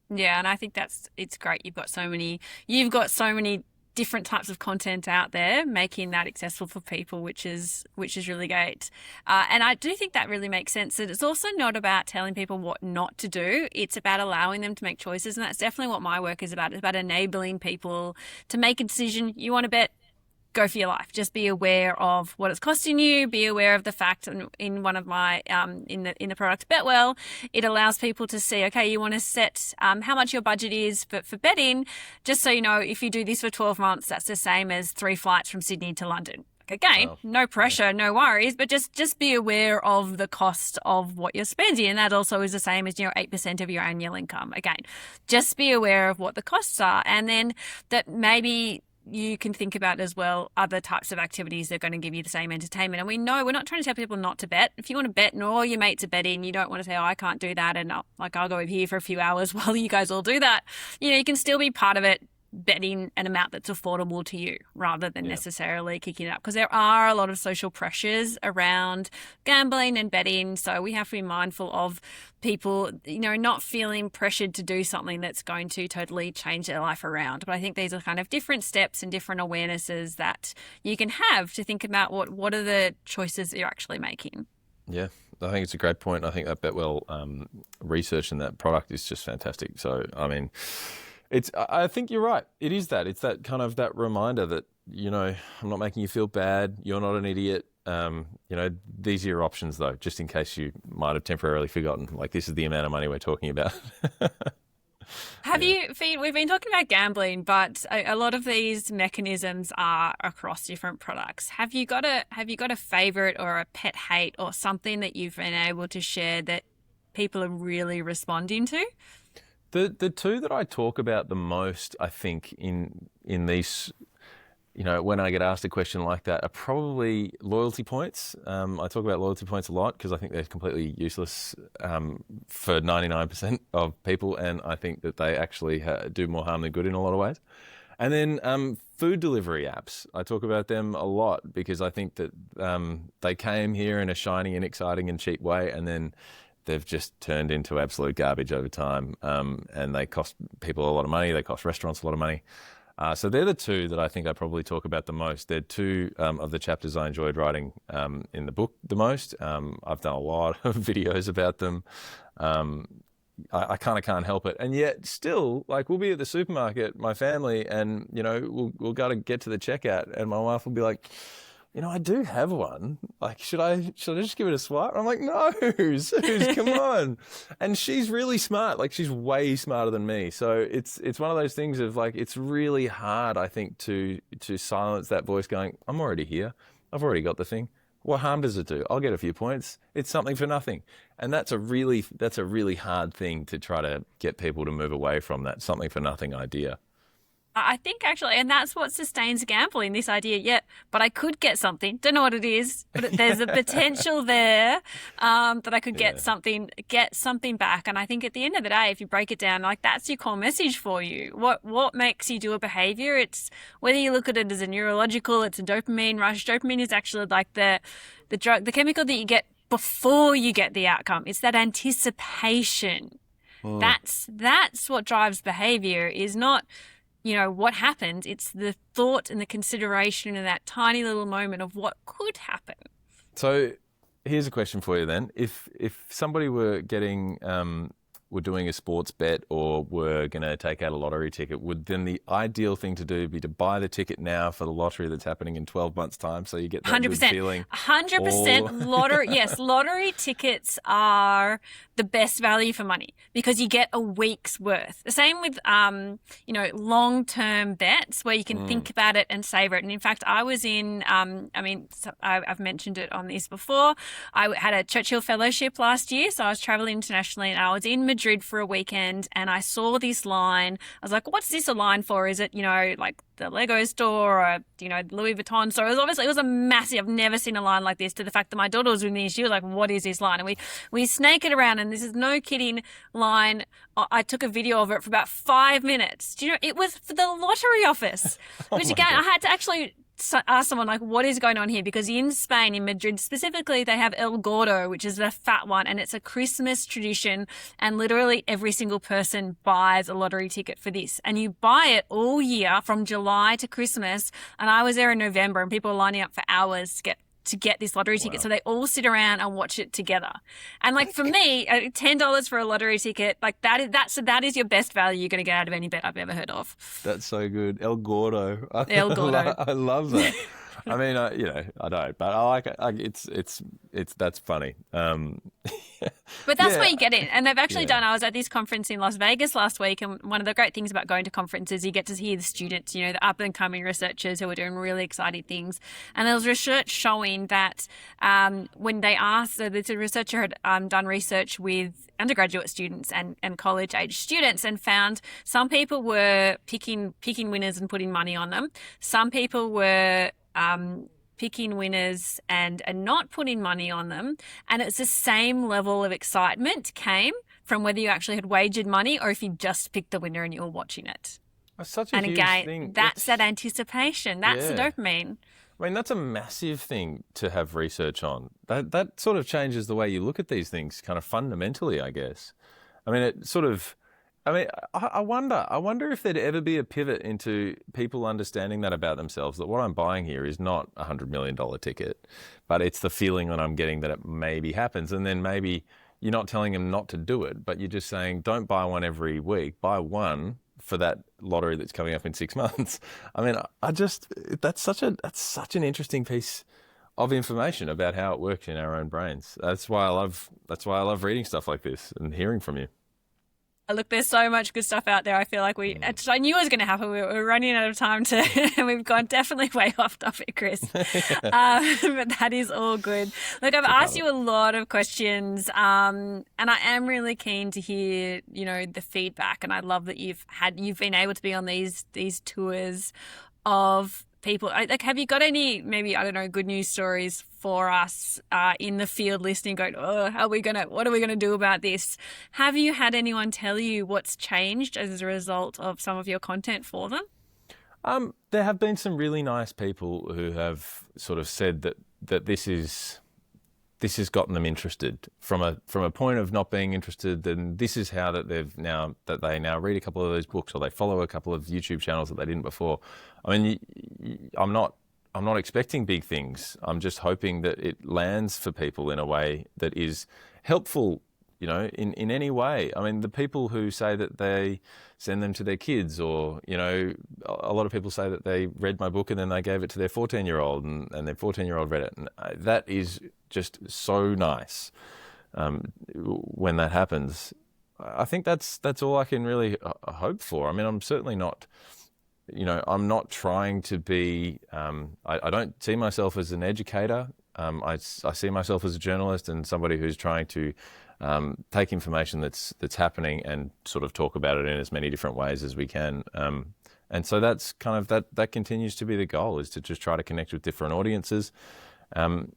S1: Yeah, and I think it's great. You've got so many different types of content out there, making that accessible for people, which is really great. And I do think that really makes sense. That it's also not about telling people what not to do. It's about allowing them to make choices. And that's definitely what my work is about. It's about enabling people to make a decision. You want to bet? Go for your life. Just be aware of what it's costing you. Be aware of the fact. And in one of my in the product Betwell, it allows people to see, okay, you want to set how much your budget is for betting. Just so you know, if you do this for 12 months, that's the same as 3 flights from Sydney to London. again,
S2: Oh,
S1: no pressure, no worries, but just be aware of the cost of what you're spending. And that also is the same as, 8% of your annual income. Again, just be aware of what the costs are. And then that maybe you can think about as well other types of activities that are going to give you the same entertainment. And we know we're not trying to tell people not to bet. If you want to bet and all your mates are betting, you don't want to say, oh, I can't do that. And I'll go over here for a few hours while you guys all do that. You can still be part of it, betting an amount that's affordable to you rather than necessarily kicking it up, because there are a lot of social pressures around gambling and betting. So we have to be mindful of people, not feeling pressured to do something that's going to totally change their life around. But I think these are kind of different steps and different awarenesses that you can have to think about what are the choices that you're actually making.
S2: Yeah, I think it's a great point. I think that Betwell research in that product is just fantastic. So, I mean, I think you're right. It is that. It's that kind of that reminder that, I'm not making you feel bad. You're not an idiot. These are your options, though, just in case you might have temporarily forgotten. Like, this is the amount of money we're talking about.
S1: We've been talking about gambling, but a lot of these mechanisms are across different products. Have you got a favorite or a pet hate or something that you've been able to share that people are really responding to?
S2: The two that I talk about the most, I think, in these, when I get asked a question like that, are probably loyalty points. I talk about loyalty points a lot because I think they're completely useless for 99% of people, and I think that they actually do more harm than good in a lot of ways. And then food delivery apps, I talk about them a lot because I think that they came here in a shiny and exciting and cheap way, and then they've just turned into absolute garbage over time, and they cost people a lot of money. They cost restaurants a lot of money. So they're the two that I think I probably talk about the most. They're two of the chapters I enjoyed writing in the book the most. I've done a lot of videos about them. I kind of can't help it. And yet still, like, we'll be at the supermarket, my family, and, we'll go to get to the checkout, and my wife will be like, I do have one. Like, should I just give it a swipe? I'm like, no, Suze, come on. And she's really smart. Like, she's way smarter than me. So it's one of those things of, like, it's really hard, I think, to silence that voice going, I'm already here. I've already got the thing. What harm does it do? I'll get a few points. It's something for nothing. And that's a really hard thing to try to get people to move away from, that something for nothing idea.
S1: I think actually, and that's what sustains gambling, this idea, but I could get something, don't know what it is, but there's a potential there that I could get something back. And I think at the end of the day, if you break it down, like, that's your core message for you. What makes you do a behavior? It's whether you look at it as a neurological, it's a dopamine rush. Dopamine is actually like the drug, the chemical that you get before you get the outcome. It's that anticipation. That's what drives behavior, is not what happened. It's the thought and the consideration in that tiny little moment of what could happen.
S2: So here's a question for you then. If somebody were doing a sports bet or were going to take out a lottery ticket, would then the ideal thing to do be to buy the ticket now for the lottery that's happening in 12 months' time, so you get that
S1: 100%,
S2: good feeling?
S1: 100% lottery. Yes, lottery tickets are the best value for money because you get a week's worth. The same with, long-term bets where you can think about it and savor it. And in fact, I was in, I've mentioned it on this before. I had a Churchill Fellowship last year, so I was traveling internationally, and I was in Madrid for a weekend, and I saw this line. I was like, what's this a line for? Is it, like the Lego store or, Louis Vuitton store? It was a massive, I've never seen a line like this, to the fact that my daughter was with me. She was like, what is this line? And we snake it around, and this is no kidding line. I took a video of it for about 5 minutes. It was for the lottery office, which again, I had to actually ask someone, like, what is going on here? Because in Spain, in Madrid specifically, they have El Gordo, which is the fat one, and it's a Christmas tradition, and literally every single person buys a lottery ticket for this, and you buy it all year from July to Christmas. And I was there in November, and people were lining up for hours to get this lottery ticket.
S2: Wow.
S1: So they all sit around and watch it together. And like, for me, $10 for a lottery ticket, like that is your best value you're going to get out of any bet I've ever heard of.
S2: That's so good. El Gordo.
S1: El Gordo.
S2: I love that. I mean, I don't, but I like it. It's that's funny.
S1: But that's
S2: Yeah,
S1: where you get it. And they've actually
S2: yeah.
S1: done, I was at this conference in Las Vegas last week, and one of the great things about going to conferences, you get to hear the students, the up and coming researchers who are doing really exciting things. And there was research showing that when they asked, so the researcher had done research with undergraduate students and college age students and found some people were picking winners and putting money on them. Some people were picking winners and not putting money on them. And it's the same level of excitement came from whether you actually had wagered money or if you just picked the winner and you were watching it.
S2: That's such a
S1: And
S2: huge
S1: again,
S2: thing.
S1: that's that anticipation. That's the
S2: Yeah.
S1: dopamine.
S2: I mean, that's a massive thing to have research on. That sort of changes the way you look at these things, kind of fundamentally, I guess. I mean, it sort of. I mean, I wonder if there'd ever be a pivot into people understanding that about themselves, that what I'm buying here is not a $100 million ticket, but it's the feeling that I'm getting that it maybe happens. And then maybe you're not telling them not to do it, but you're just saying, don't buy one every week, buy one for that lottery that's coming up in 6 months. I mean, that's such an interesting piece of information about how it works in our own brains. That's why I love reading stuff like this and hearing from you.
S1: Look, there's so much good stuff out there. I feel like I knew it was going to happen. We're running out of time and we've gone definitely way off topic, Chris. But that is all good. Look, I've asked you a lot of questions, and I am really keen to hear, the feedback. And I love that you've been able to be on these tours of people. Like, have you got any, maybe, I don't know, good news stories for us in the field listening, going, what are we gonna do about this? Have you had anyone tell you what's changed as a result of some of your content for them?
S2: There have been some really nice people who have sort of said that this has gotten them interested from a point of not being interested, and this is how that they now read a couple of those books, or they follow a couple of YouTube channels that they didn't before. I mean, I'm not expecting big things. I'm just hoping that it lands for people in a way that is helpful, in any way. I mean, the people who say that they send them to their kids, or, a lot of people say that they read my book and then they gave it to their 14-year-old and their 14-year-old read it. And that is just so nice when that happens. I think that's all I can really hope for. I mean, I'm certainly not... I'm not trying to be, I don't see myself as an educator. I see myself as a journalist and somebody who's trying to take information that's happening and sort of talk about it in as many different ways as we can. And so that's kind of, that continues to be the goal, is to just try to connect with different audiences. And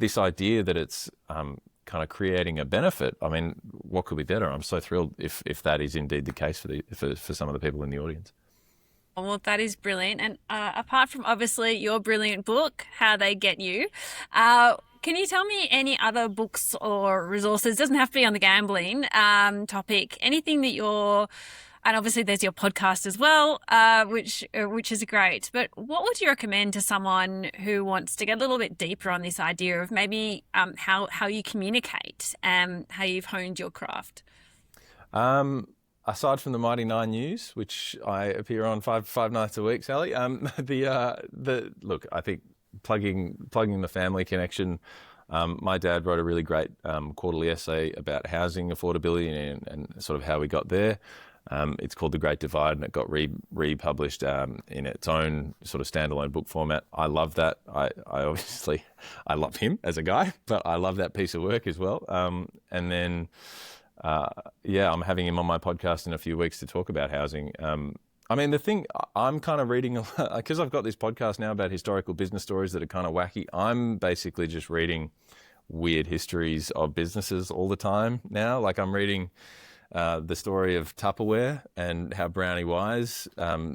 S2: this idea that it's kind of creating a benefit, I mean, what could be better? I'm so thrilled if that is indeed the case for some of the people in the audience.
S1: Well, that is brilliant. And apart from obviously your brilliant book, How They Get You, can you tell me any other books or resources? It doesn't have to be on the gambling topic. Anything that and obviously there's your podcast as well, which is great. But what would you recommend to someone who wants to get a little bit deeper on this idea of maybe how you communicate and how you've honed your craft?
S2: Aside from the Mighty Nine News, which I appear on five nights a week, Sally, look, I think plugging the family connection. My dad wrote a really great quarterly essay about housing affordability and sort of how we got there. It's called The Great Divide, and it got republished in its own sort of standalone book format. I love that. I obviously love him as a guy, but I love that piece of work as well. And then. I'm having him on my podcast in a few weeks to talk about housing. I mean, the thing I'm kind of reading, because I've got this podcast now about historical business stories that are kind of wacky, I'm basically just reading weird histories of businesses all the time now. Like, I'm reading the story of Tupperware and how Brownie Wise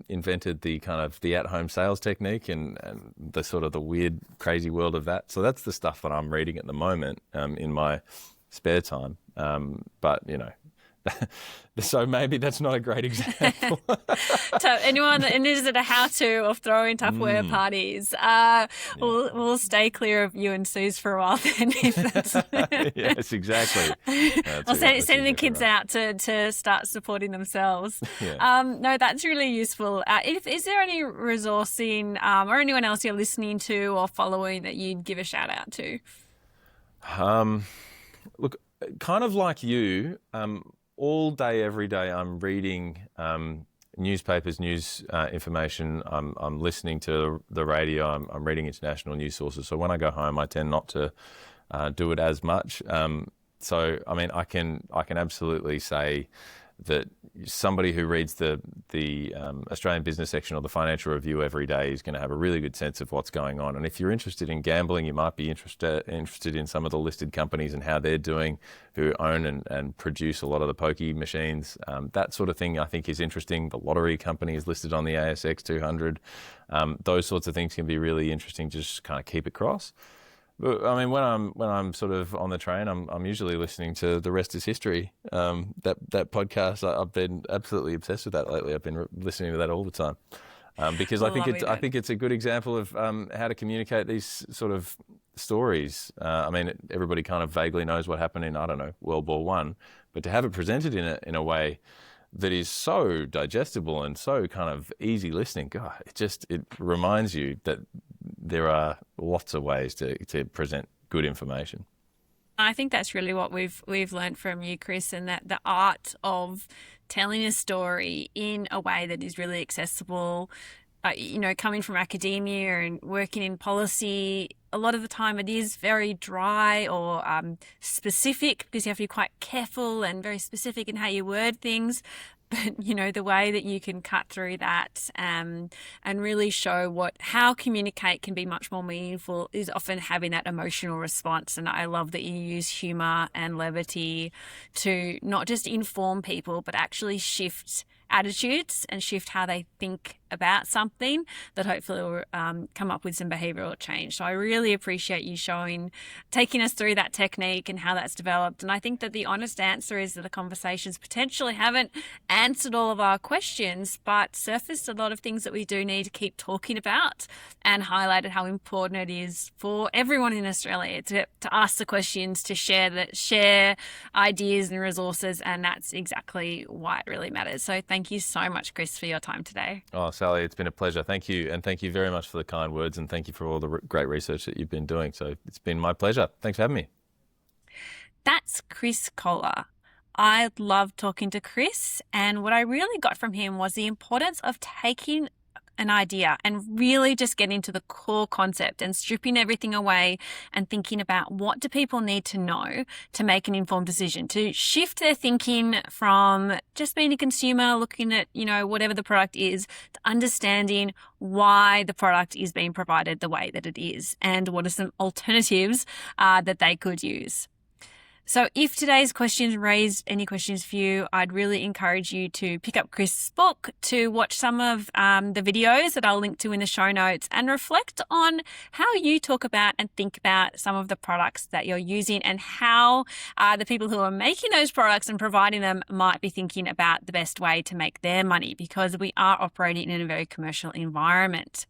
S2: invented the kind of the at-home sales technique and the sort of the weird, crazy world of that. So that's the stuff that I'm reading at the moment in my spare time. But So maybe that's not a great example.
S1: So anyone that is at a how-to of throwing Tupperware parties, we'll stay clear of you and Sue's for a while then. If that's...
S2: Yes, exactly.
S1: I'll send the kids out to start supporting themselves. No, that's really useful. Is there any resourcing or anyone else you're listening to or following that you'd give a shout out to?
S2: Look, kind of like you, all day, every day, I'm reading newspapers, news information. I'm listening to the radio. I'm reading international news sources. So when I go home, I tend not to do it as much. So I mean, I can absolutely say that somebody who reads the Australian Business section or the Financial Review every day is going to have a really good sense of what's going on. And if you're interested in gambling, you might be interested in some of the listed companies and how they're doing, who own and produce a lot of the pokey machines. That sort of thing I think is interesting. The lottery company is listed on the ASX 200. Those sorts of things can be really interesting to just kind of keep across. But I mean, when I'm sort of on the train, I'm usually listening to The Rest Is History. That podcast, I've been absolutely obsessed with that lately. I've been listening to that all the time because I think it's a good example of how to communicate these sort of stories. I mean, everybody kind of vaguely knows what happened in, I don't know, World War One, but to have it presented in a way that is so digestible and so kind of easy listening, God, it reminds you that there are lots of ways to present good information.
S1: I think that's really what we've learned from you, Chris, and that the art of telling a story in a way that is really accessible. Coming from academia and working in policy, a lot of the time it is very dry or specific because you have to be quite careful and very specific in how you word things. But, the way that you can cut through that and really show how communicate can be much more meaningful is often having that emotional response. And I love that you use humour and levity to not just inform people, but actually shift attitudes and shift how they think about something that hopefully will come up with some behavioural change. So I really appreciate you taking us through that technique and how that's developed. And I think that the honest answer is that the conversations potentially haven't answered all of our questions, but surfaced a lot of things that we do need to keep talking about and highlighted how important it is for everyone in Australia to ask the questions, to share ideas and resources. And that's exactly why it really matters. So thank you so much, Chris, for your time today.
S2: Oh, Sally, it's been a pleasure. Thank you. And thank you very much for the kind words. And thank you for all the great research that you've been doing. So it's been my pleasure. Thanks for having me.
S1: That's Chris Kohler. I love talking to Chris. And what I really got from him was the importance of taking an idea and really just getting to the core concept and stripping everything away and thinking about what do people need to know to make an informed decision, to shift their thinking from just being a consumer looking at, whatever the product is, to understanding why the product is being provided the way that it is and what are some alternatives that they could use. So if today's questions raised any questions for you, I'd really encourage you to pick up Chris' book, to watch some of the videos that I'll link to in the show notes, and reflect on how you talk about and think about some of the products that you're using and how the people who are making those products and providing them might be thinking about the best way to make their money, because we are operating in a very commercial environment.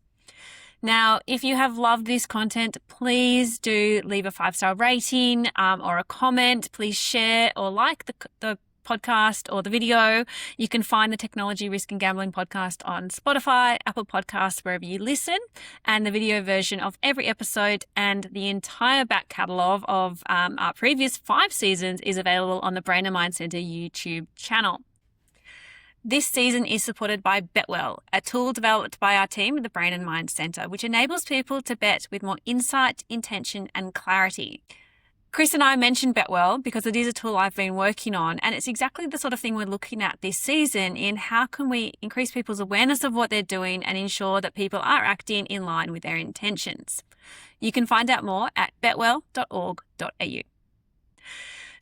S1: Now, if you have loved this content, please do leave a 5-star rating or a comment. Please share or like the podcast or the video. You can find the Technology, Risk and Gambling podcast on Spotify, Apple Podcasts, wherever you listen. And the video version of every episode and the entire back catalogue of our previous 5 seasons is available on the Brain and Mind Centre YouTube channel. This season is supported by Betwell, a tool developed by our team at the Brain and Mind Centre, which enables people to bet with more insight, intention, and clarity. Chris and I mentioned Betwell because it is a tool I've been working on, and it's exactly the sort of thing we're looking at this season in how can we increase people's awareness of what they're doing and ensure that people are acting in line with their intentions. You can find out more at betwell.org.au.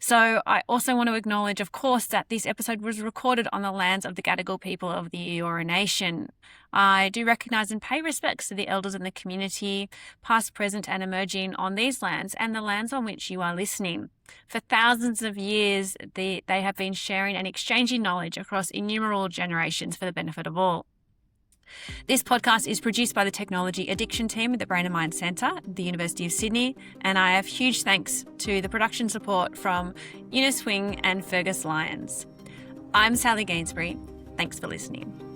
S1: So I also want to acknowledge, of course, that this episode was recorded on the lands of the Gadigal people of the Eora Nation. I do recognise and pay respects to the elders in the community, past, present and emerging on these lands and the lands on which you are listening. For thousands of years, they have been sharing and exchanging knowledge across innumerable generations for the benefit of all. This podcast is produced by the Technology Addiction team at the Brain and Mind Centre at the University of Sydney, and I have huge thanks to the production support from Eunice Wing and Fergus Lyons. I'm Sally Gainsbury. Thanks for listening.